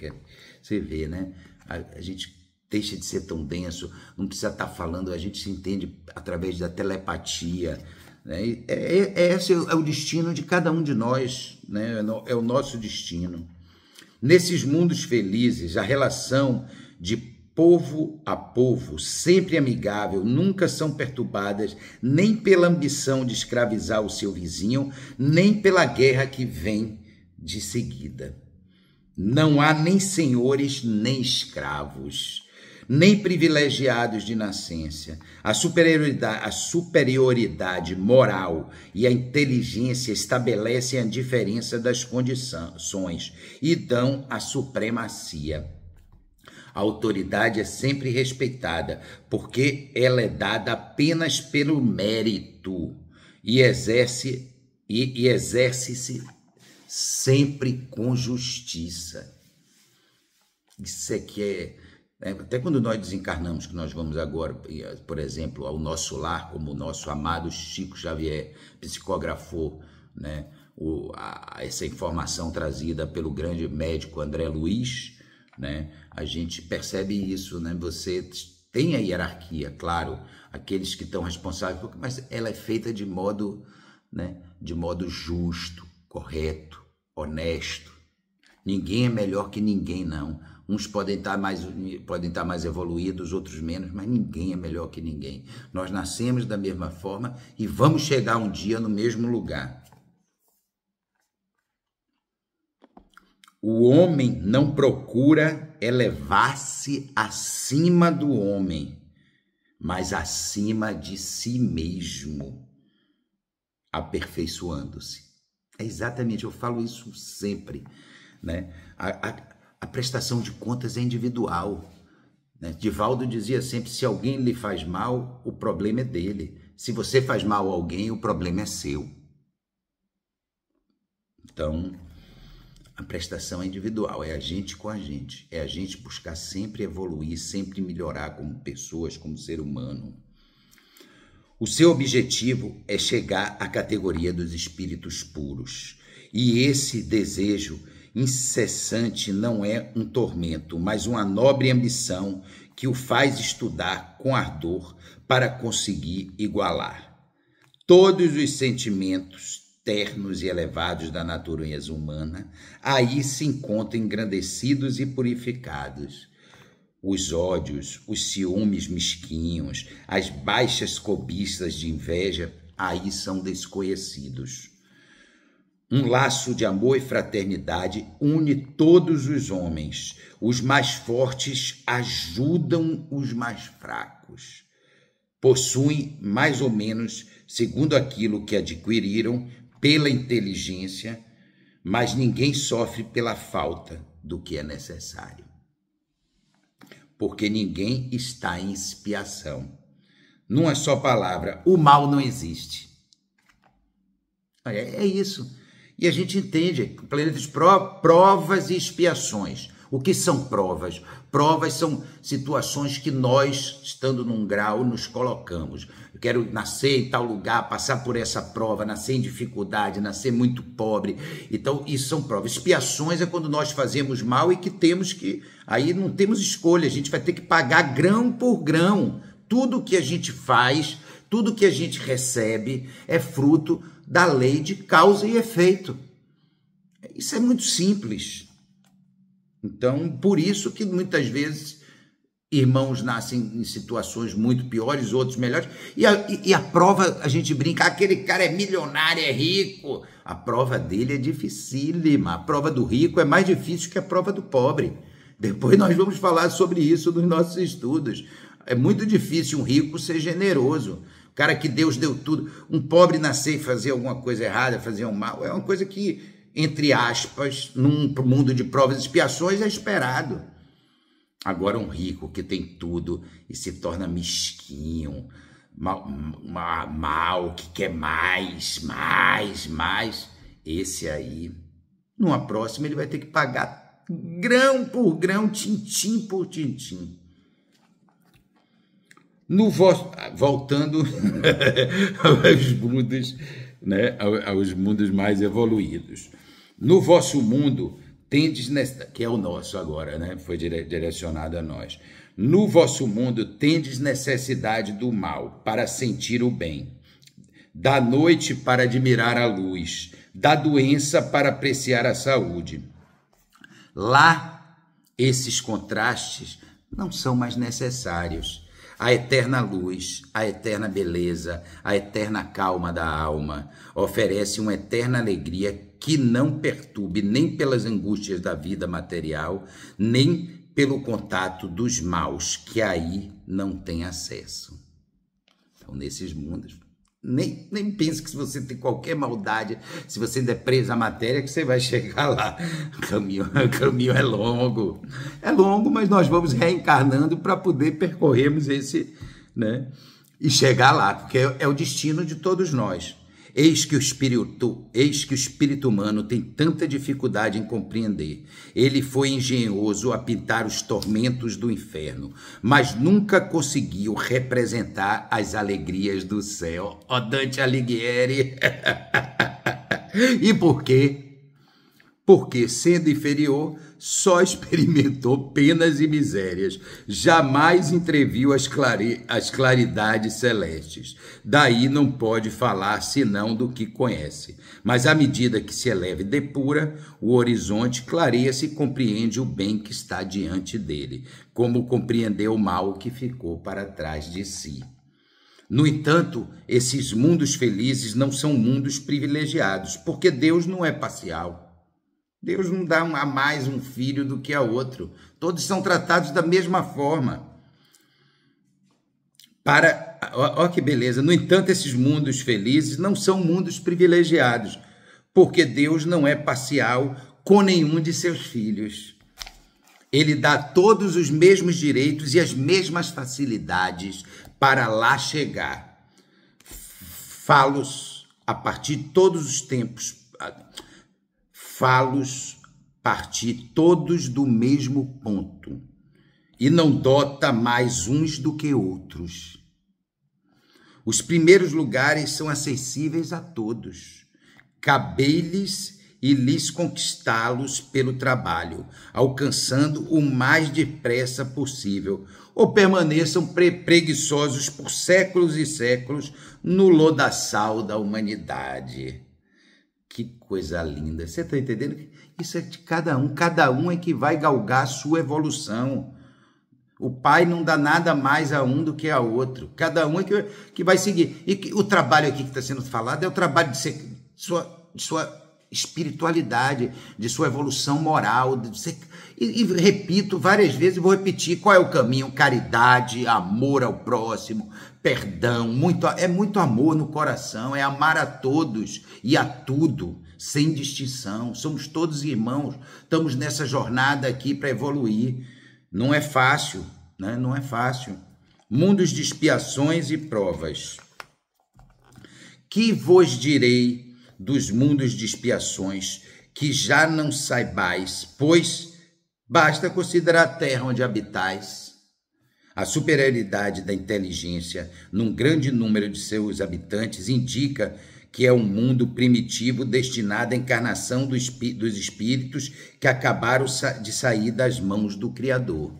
Você vê, né? A gente deixa de ser tão denso, não precisa estar falando, a gente se entende através da telepatia, né? Esse é o destino de cada um de nós, né? É o nosso destino. Nesses mundos felizes, a relação de povo a povo, sempre amigável, nunca são perturbadas nem pela ambição de escravizar o seu vizinho, nem pela guerra que vem de seguida. Não há nem senhores, nem escravos, nem privilegiados de nascença. A superioridade moral e a inteligência estabelecem a diferença das condições e dão a supremacia. A autoridade é sempre respeitada, porque ela é dada apenas pelo mérito e exerce-se sempre com justiça. Isso aqui até quando nós desencarnamos, que nós vamos agora, por exemplo, ao nosso lar, como o nosso amado Chico Xavier psicografou, né, essa informação trazida pelo grande médico André Luiz, né, a gente percebe isso, né? Você tem a hierarquia, claro, aqueles que estão responsáveis, mas ela é feita de modo, né, de modo justo, correto, honesto. Ninguém é melhor que ninguém, não. Uns podem estar mais evoluídos, outros menos, mas ninguém é melhor que ninguém. Nós nascemos da mesma forma e vamos chegar um dia no mesmo lugar. O homem não procura elevar-se acima do homem, mas acima de si mesmo, aperfeiçoando-se. É exatamente, eu falo isso sempre, né? A prestação de contas é individual, né? Divaldo dizia sempre, se alguém lhe faz mal, o problema é dele. Se você faz mal a alguém, o problema é seu. Então, a prestação é individual, é a gente com a gente. É a gente buscar sempre evoluir, sempre melhorar como pessoas, como ser humano. O seu objetivo é chegar à categoria dos espíritos puros. E esse desejo incessante não é um tormento, mas uma nobre ambição que o faz estudar com ardor para conseguir igualar. Todos os sentimentos ternos e elevados da natureza humana, aí se encontram engrandecidos e purificados. Os ódios, os ciúmes mesquinhos, as baixas cobiças de inveja, aí são desconhecidos. Um laço de amor e fraternidade une todos os homens. Os mais fortes ajudam os mais fracos. Possuem, mais ou menos, segundo aquilo que adquiriram, pela inteligência, mas ninguém sofre pela falta do que é necessário. Porque ninguém está em expiação. Numa só palavra, o mal não existe. É isso. E a gente entende, planetas provas e expiações. O que são provas? Provas são situações que nós, estando num grau, nos colocamos. Eu quero nascer em tal lugar, passar por essa prova, nascer em dificuldade, nascer muito pobre. Então, isso são provas. Expiações é quando nós fazemos mal e que temos que... Aí não temos escolha, a gente vai ter que pagar grão por grão. Tudo que a gente faz, tudo que a gente recebe é fruto da lei de causa e efeito. Isso é muito simples. Então, por isso que muitas vezes irmãos nascem em situações muito piores, outros melhores, e a prova, a gente brinca, aquele cara é milionário, é rico, a prova dele é dificílima, a prova do rico é mais difícil que a prova do pobre. Depois nós vamos falar sobre isso nos nossos estudos. É muito difícil um rico ser generoso, o cara que Deus deu tudo. Um pobre nascer e fazer alguma coisa errada, fazer um mal, é uma coisa que, entre aspas, num mundo de provas e expiações, é esperado. Agora um rico que tem tudo e se torna mesquinho, mal, que quer mais, esse aí, numa próxima, ele vai ter que pagar grão por grão, tintim por tintim. Voltando aos mundos, né, aos mundos mais evoluídos. No vosso mundo, tendes, que é o nosso agora, né? Foi direcionado a nós. No vosso mundo, tendes necessidade do mal para sentir o bem, da noite para admirar a luz, da doença para apreciar a saúde. Lá, esses contrastes não são mais necessários. A eterna luz, a eterna beleza, a eterna calma da alma oferece uma eterna alegria que não perturbe nem pelas angústias da vida material, nem pelo contato dos maus, que aí não tem acesso. Então, nesses mundos, nem pense que se você tem qualquer maldade, se você ainda é preso à matéria, que você vai chegar lá. O caminho é longo. É longo, mas nós vamos reencarnando para poder percorrermos esse, né? E chegar lá, porque é o destino de todos nós. Eis que o espírito humano tem tanta dificuldade em compreender. Ele foi engenhoso a pintar os tormentos do inferno, mas nunca conseguiu representar as alegrias do céu. Ó Dante Alighieri! E por quê? Porque, sendo inferior, só experimentou penas e misérias, jamais entreviu as claridades celestes. Daí não pode falar senão do que conhece. Mas à medida que se eleva e depura, o horizonte clareia-se e compreende o bem que está diante dele, como compreendeu o mal que ficou para trás de si. No entanto, esses mundos felizes não são mundos privilegiados, porque Deus não é parcial. Deus não dá a mais um filho do que a outro. Todos são tratados da mesma forma. Olha que beleza. No entanto, esses mundos felizes não são mundos privilegiados, porque Deus não é parcial com nenhum de seus filhos. Ele dá todos os mesmos direitos e as mesmas facilidades para lá chegar. Falo-os a partir de todos os tempos. Fá-los partir todos do mesmo ponto, e não dota mais uns do que outros. Os primeiros lugares são acessíveis a todos. Cabe-lhes e lhes conquistá-los pelo trabalho, alcançando o mais depressa possível, ou permaneçam preguiçosos por séculos e séculos no lodaçal da humanidade. Que coisa linda, você está entendendo? Isso é de cada um é que vai galgar a sua evolução. O pai não dá nada mais a um do que a outro, cada um é que vai seguir. E o trabalho aqui que está sendo falado é o trabalho de sua espiritualidade, de sua evolução moral. E repito várias vezes, vou repetir, qual é o caminho? Caridade, amor ao próximo, perdão, muito amor no coração, é amar a todos e a tudo, sem distinção. Somos todos irmãos, estamos nessa jornada aqui para evoluir. Não é fácil, né? Não é fácil. Mundos de expiações e provas. Que vos direi dos mundos de expiações, que já não saibais, pois basta considerar a terra onde habitais. A superioridade da inteligência num grande número de seus habitantes indica que é um mundo primitivo destinado à encarnação dos espíritos que acabaram de sair das mãos do Criador.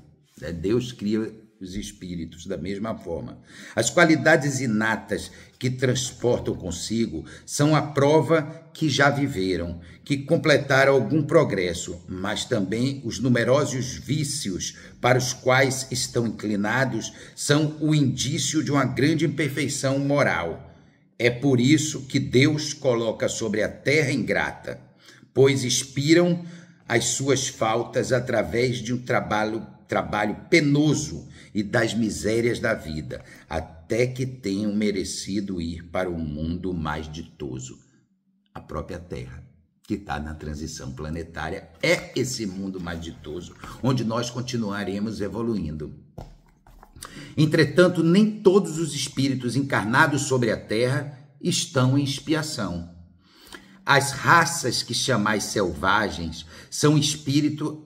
Deus cria os espíritos da mesma forma. As qualidades inatas que transportam consigo são a prova que já viveram, que completaram algum progresso, mas também os numerosos vícios para os quais estão inclinados são o indício de uma grande imperfeição moral. É por isso que Deus coloca sobre a terra ingrata, pois expiram as suas faltas através de um trabalho penoso e das misérias da vida, até que tenham merecido ir para um mundo mais ditoso. A própria Terra, que está na transição planetária, é esse mundo mais ditoso, onde nós continuaremos evoluindo. Entretanto, nem todos os espíritos encarnados sobre a Terra estão em expiação. As raças que chamais selvagens são espíritos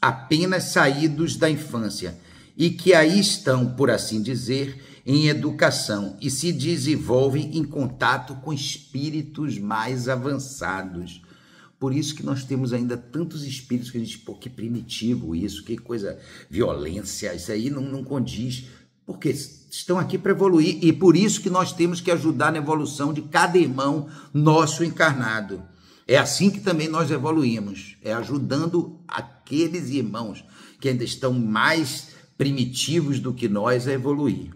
apenas saídos da infância e que aí estão, por assim dizer, em educação e se desenvolvem em contato com espíritos mais avançados. Por isso que nós temos ainda tantos espíritos que a gente, pô, que primitivo isso, que coisa, violência, isso aí não condiz, porque estão aqui para evoluir e por isso que nós temos que ajudar na evolução de cada irmão nosso encarnado. É assim que também nós evoluímos, é ajudando aqueles irmãos que ainda estão mais primitivos do que nós a evoluir.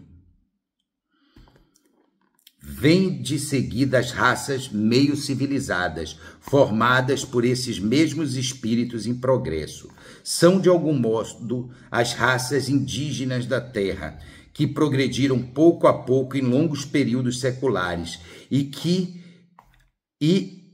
Vem de seguida as raças meio civilizadas, formadas por esses mesmos espíritos em progresso. São, de algum modo, as raças indígenas da Terra, que progrediram pouco a pouco em longos períodos seculares e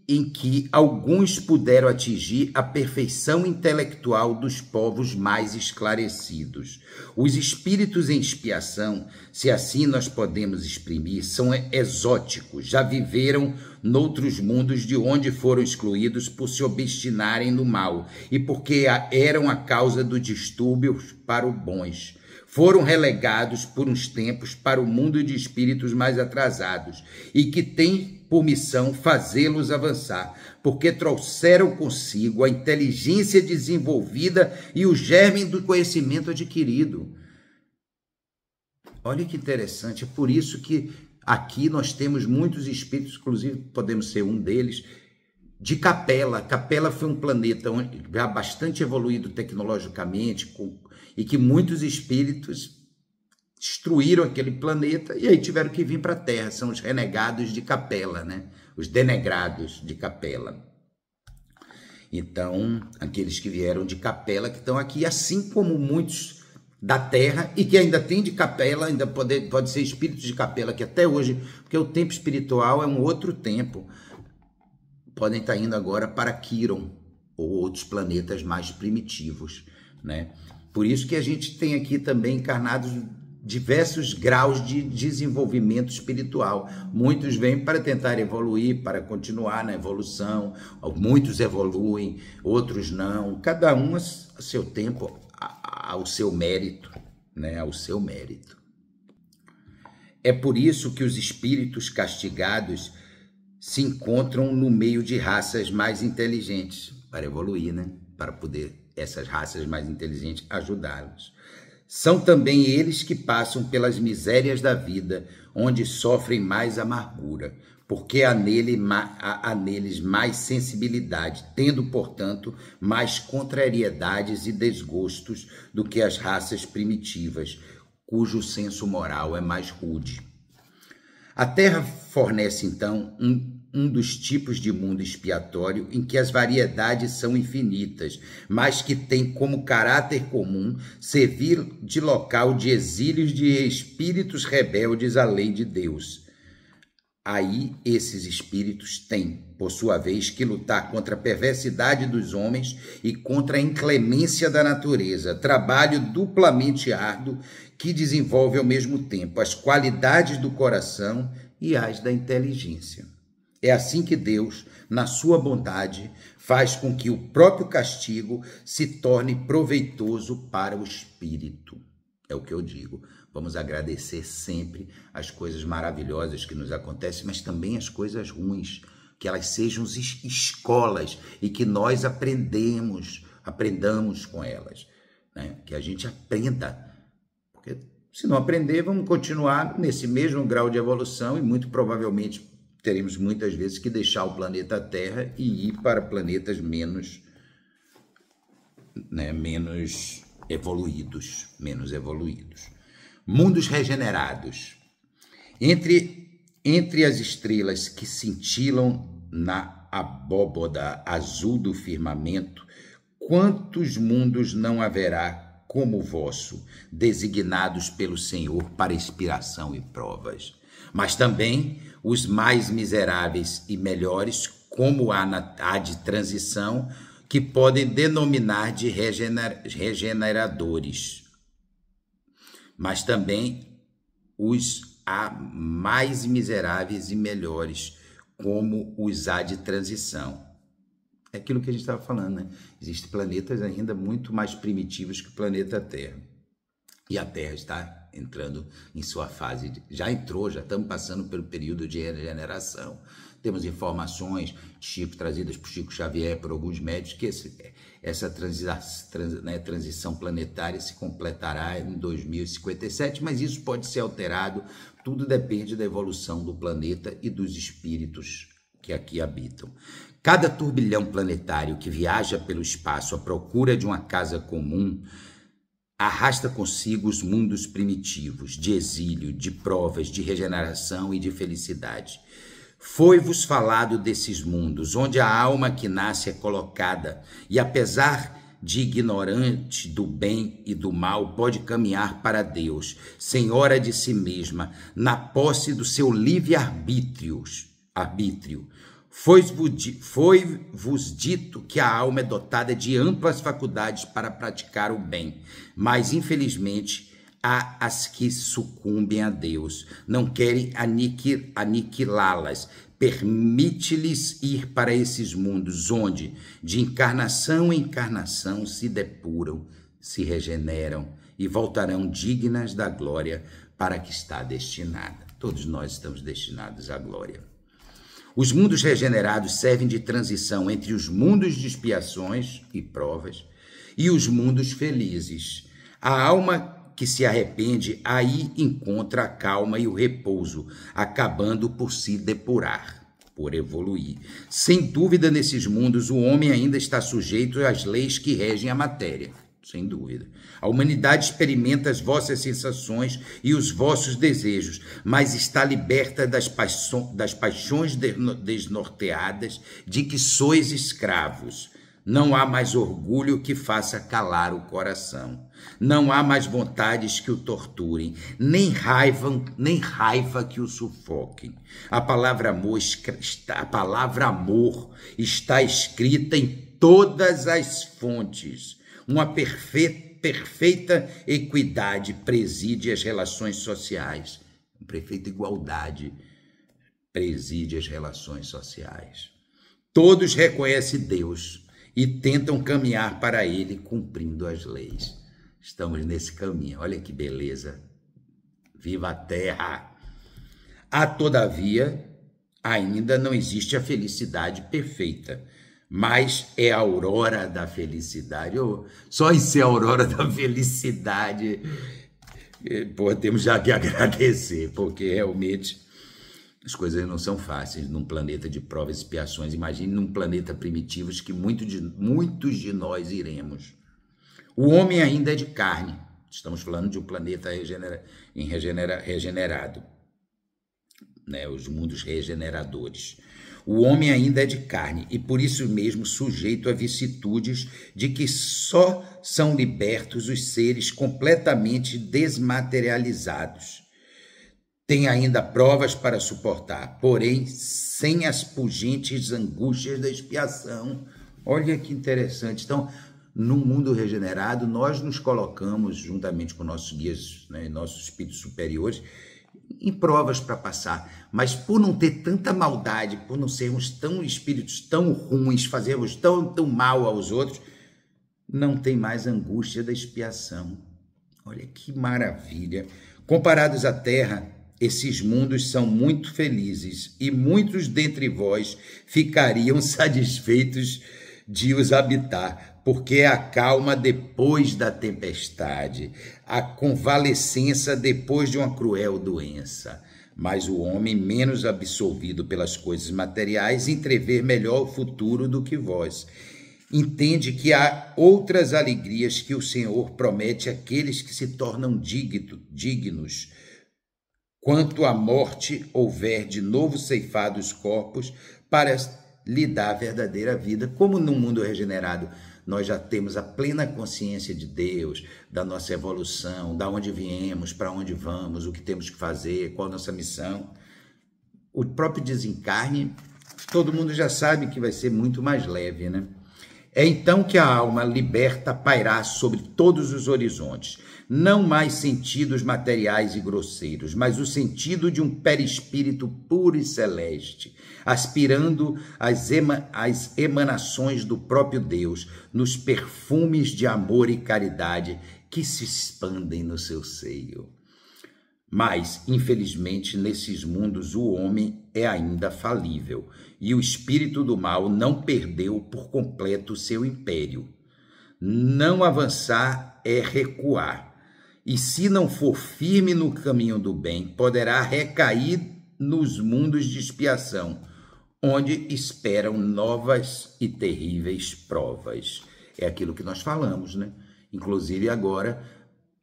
em que alguns puderam atingir a perfeição intelectual dos povos mais esclarecidos. Os espíritos em expiação, se assim nós podemos exprimir, são exóticos, já viveram noutros mundos de onde foram excluídos por se obstinarem no mal e porque eram a causa dos distúrbios para os bons. Foram relegados por uns tempos para o mundo de espíritos mais atrasados e que tem por missão fazê-los avançar, porque trouxeram consigo a inteligência desenvolvida e o germe do conhecimento adquirido. Olha que interessante, é por isso que aqui nós temos muitos espíritos, inclusive podemos ser um deles, de Capela. Capela foi um planeta já bastante evoluído tecnologicamente e que muitos espíritos destruíram aquele planeta e aí tiveram que vir para a Terra. São os renegados de Capela, né? Os denegrados de Capela. Então, aqueles que vieram de Capela que estão aqui, assim como muitos da Terra e que ainda tem de Capela, ainda pode ser espíritos de Capela, que até hoje, porque o tempo espiritual é um outro tempo, podem estar indo agora para Quiron ou outros planetas mais primitivos, né? Por isso que a gente tem aqui também encarnados diversos graus de desenvolvimento espiritual. Muitos vêm para tentar evoluir, para continuar na evolução, muitos evoluem, outros não, cada um a seu tempo, ao seu mérito, né? Ao seu mérito. É por isso que os espíritos castigados se encontram no meio de raças mais inteligentes, para evoluir, né? Para poder essas raças mais inteligentes ajudá-los. São também eles que passam pelas misérias da vida, onde sofrem mais amargura, porque há neles mais sensibilidade, tendo, portanto, mais contrariedades e desgostos do que as raças primitivas, cujo senso moral é mais rude. A Terra fornece, então, um dos tipos de mundo expiatório em que as variedades são infinitas, mas que tem como caráter comum servir de local de exílios de espíritos rebeldes à lei de Deus. Aí esses espíritos têm, por sua vez, que lutar contra a perversidade dos homens e contra a inclemência da natureza, trabalho duplamente árduo que desenvolve ao mesmo tempo as qualidades do coração e as da inteligência. É assim que Deus, na sua bondade, faz com que o próprio castigo se torne proveitoso para o espírito. É o que eu digo. Vamos agradecer sempre as coisas maravilhosas que nos acontecem, mas também as coisas ruins, que elas sejam escolas e que nós aprendamos com elas, né? Que a gente aprenda, porque se não aprender, vamos continuar nesse mesmo grau de evolução e muito provavelmente teremos muitas vezes que deixar o planeta Terra e ir para planetas menos evoluídos. Mundos regenerados. Entre as estrelas que cintilam na abóboda azul do firmamento, quantos mundos não haverá como o vosso, designados pelo Senhor para inspiração e provas? Mas também os mais miseráveis e melhores, como há de transição, que podem denominar de regeneradores. Mas também os há mais miseráveis e melhores, como os há de transição. É aquilo que a gente estava falando, né? Existem planetas ainda muito mais primitivos que o planeta Terra. E a Terra está entrando em sua fase, já estamos passando pelo período de regeneração. Temos informações trazidas por Chico Xavier, por alguns médicos, que essa transição planetária se completará em 2057, mas isso pode ser alterado, tudo depende da evolução do planeta e dos espíritos que aqui habitam. Cada turbilhão planetário que viaja pelo espaço à procura de uma casa comum arrasta consigo os mundos primitivos, de exílio, de provas, de regeneração e de felicidade. Foi-vos falado desses mundos, onde a alma que nasce é colocada, e apesar de ignorante do bem e do mal, pode caminhar para Deus, senhora de si mesma, na posse do seu livre-arbítrio. Foi-vos dito que a alma é dotada de amplas faculdades para praticar o bem, mas, infelizmente, há as que sucumbem a Deus, não querem aniquilá-las. Permite-lhes ir para esses mundos, onde, de encarnação em encarnação, se depuram, se regeneram e voltarão dignas da glória para que está destinada. Todos nós estamos destinados à glória. Os mundos regenerados servem de transição entre os mundos de expiações e provas e os mundos felizes. A alma que se arrepende aí encontra a calma e o repouso, acabando por se depurar, por evoluir. Sem dúvida, nesses mundos, o homem ainda está sujeito às leis que regem a matéria. Sem dúvida. A humanidade experimenta as vossas sensações e os vossos desejos, mas está liberta das paixões desnorteadas de que sois escravos. Não há mais orgulho que faça calar o coração. Não há mais vontades que o torturem, nem raiva que o sufoquem. A palavra amor está escrita em todas as fontes. Uma perfeita equidade preside as relações sociais. Uma perfeita igualdade preside as relações sociais. Todos reconhecem Deus e tentam caminhar para Ele cumprindo as leis. Estamos nesse caminho. Olha que beleza. Viva a Terra! Todavia, ainda não existe a felicidade perfeita, mas é a aurora da felicidade. Só em ser a aurora da felicidade, temos já que agradecer, porque realmente as coisas não são fáceis num planeta de provas e expiações. Imagine num planeta primitivo que muitos de nós iremos. O homem ainda é de carne. Estamos falando de um planeta regenerado, né? Os mundos regeneradores. O homem ainda é de carne e por isso mesmo sujeito a vicissitudes de que só são libertos os seres completamente desmaterializados. Tem ainda provas para suportar, porém sem as pungentes angústias da expiação. Olha que interessante. Então, no mundo regenerado, nós nos colocamos, juntamente com nossos guias, né, nossos espíritos superiores, em provas para passar, mas por não ter tanta maldade, por não sermos tão espíritos tão ruins, fazermos tão mal aos outros, não tem mais angústia da expiação. Olha que maravilha! Comparados à terra, esses mundos são muito felizes e muitos dentre vós ficariam satisfeitos de os habitar, porque é a calma depois da tempestade, a convalescença depois de uma cruel doença. Mas o homem, menos absolvido pelas coisas materiais, entrevê melhor o futuro do que vós. Entende que há outras alegrias que o Senhor promete àqueles que se tornam dignos. Quanto à morte, houver de novo ceifado os corpos para lhe dar a verdadeira vida. Como no mundo regenerado nós já temos a plena consciência de Deus, da nossa evolução, da onde viemos, para onde vamos, o que temos que fazer, qual a nossa missão. O próprio desencarne, todo mundo já sabe que vai ser muito mais leve, né? É então que a alma liberta pairá sobre todos os horizontes, não mais sentidos materiais e grosseiros, mas o sentido de um perispírito puro e celeste, aspirando às emanações do próprio Deus, nos perfumes de amor e caridade que se expandem no seu seio. Mas, infelizmente, nesses mundos o homem é ainda falível e o espírito do mal não perdeu por completo o seu império. Não avançar é recuar, e se não for firme no caminho do bem, poderá recair nos mundos de expiação, onde esperam novas e terríveis provas. É aquilo que nós falamos, né? Inclusive agora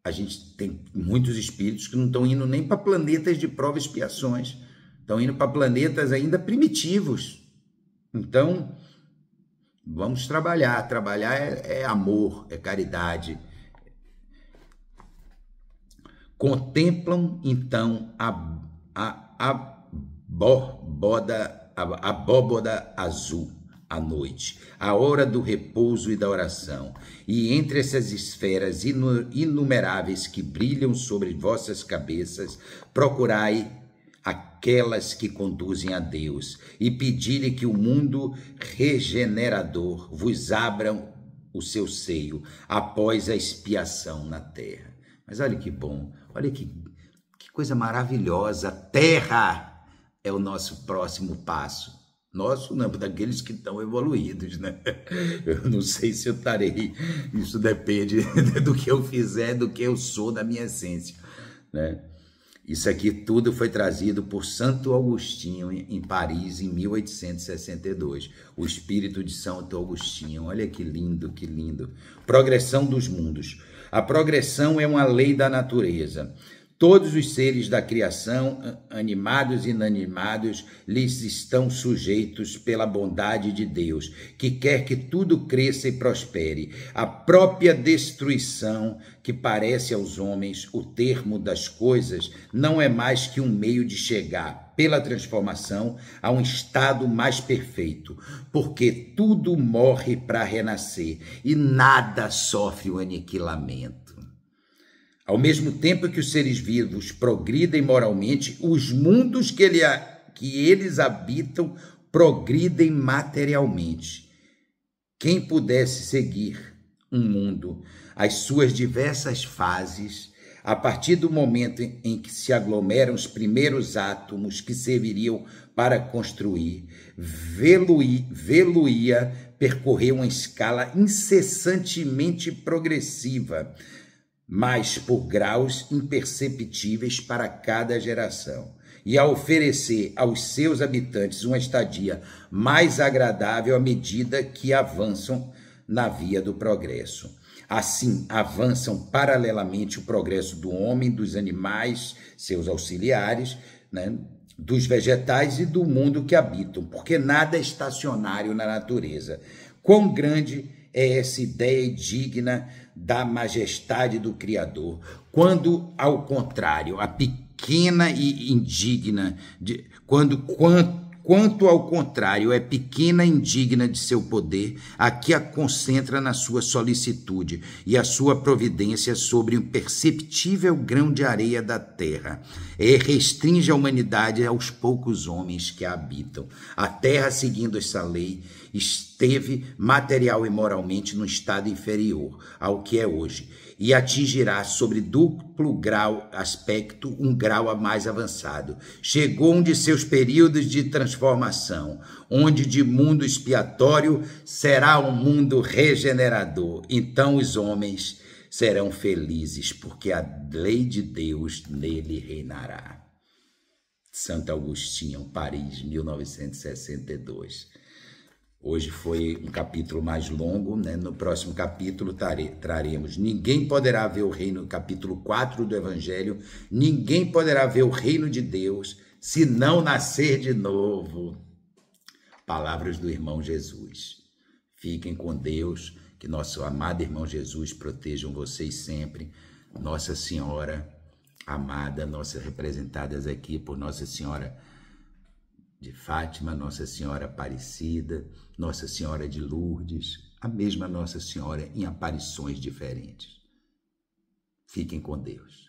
a gente tem muitos espíritos que não estão indo nem para planetas de prova e expiações, estão indo para planetas ainda primitivos. Então, vamos trabalhar. Trabalhar é amor, é caridade. Contemplam, então, a abóboda azul à noite, a hora do repouso e da oração, e entre essas esferas inumeráveis que brilham sobre vossas cabeças, procurai aquelas que conduzem a Deus, e pedi-lhe que o mundo regenerador vos abra o seu seio após a expiação na terra. Mas olha que bom, olha que coisa maravilhosa. Terra é o nosso próximo passo. Nosso não, daqueles que estão evoluídos, né? Eu não sei se eu estarei, isso depende do que eu fizer, do que eu sou, da minha essência, né? Isso aqui tudo foi trazido por Santo Agostinho em Paris em 1862. O espírito de Santo Agostinho, olha que lindo, que lindo. Progressão dos mundos. A progressão é uma lei da natureza. Todos os seres da criação, animados e inanimados, lhes estão sujeitos pela bondade de Deus, que quer que tudo cresça e prospere. A própria destruição, que parece aos homens o termo das coisas, não é mais que um meio de chegar, pela transformação, a um estado mais perfeito, porque tudo morre para renascer e nada sofre o aniquilamento. Ao mesmo tempo que os seres vivos progridem moralmente, os mundos que eles habitam progridem materialmente. Quem pudesse seguir um mundo, as suas diversas fases, a partir do momento em que se aglomeram os primeiros átomos que serviriam para construir, vê-lo-ia percorrer uma escala incessantemente progressiva, mas por graus imperceptíveis para cada geração, e a oferecer aos seus habitantes uma estadia mais agradável à medida que avançam na via do progresso. Assim, avançam paralelamente o progresso do homem, dos animais, seus auxiliares, né, dos vegetais e do mundo que habitam, porque nada é estacionário na natureza. Quão grande é essa ideia digna da majestade do Criador, quando, ao contrário, a pequena e indigna, quanto ao contrário é pequena e indigna de seu poder, aqui a concentra na sua solicitude e a sua providência sobre um imperceptível grão de areia da terra. Restringe a humanidade aos poucos homens que a habitam. A terra, seguindo essa lei, esteve material e moralmente num estado inferior ao que é hoje, e atingirá sobre duplo grau aspecto um grau mais avançado. Chegou um de seus períodos de transformação, onde de mundo expiatório será um mundo regenerador. Então os homens serão felizes, porque a lei de Deus nele reinará. Santo Agostinho, Paris, 1962. Hoje foi um capítulo mais longo, né? No próximo capítulo traremos Ninguém poderá ver o reino, capítulo 4 do Evangelho. Ninguém poderá ver o reino de Deus se não nascer de novo. Palavras do irmão Jesus. Fiquem com Deus, que nosso amado irmão Jesus protejam vocês sempre. Nossa Senhora amada, nossas representadas aqui por Nossa Senhora de Fátima, Nossa Senhora Aparecida, Nossa Senhora de Lourdes, a mesma Nossa Senhora em aparições diferentes. Fiquem com Deus.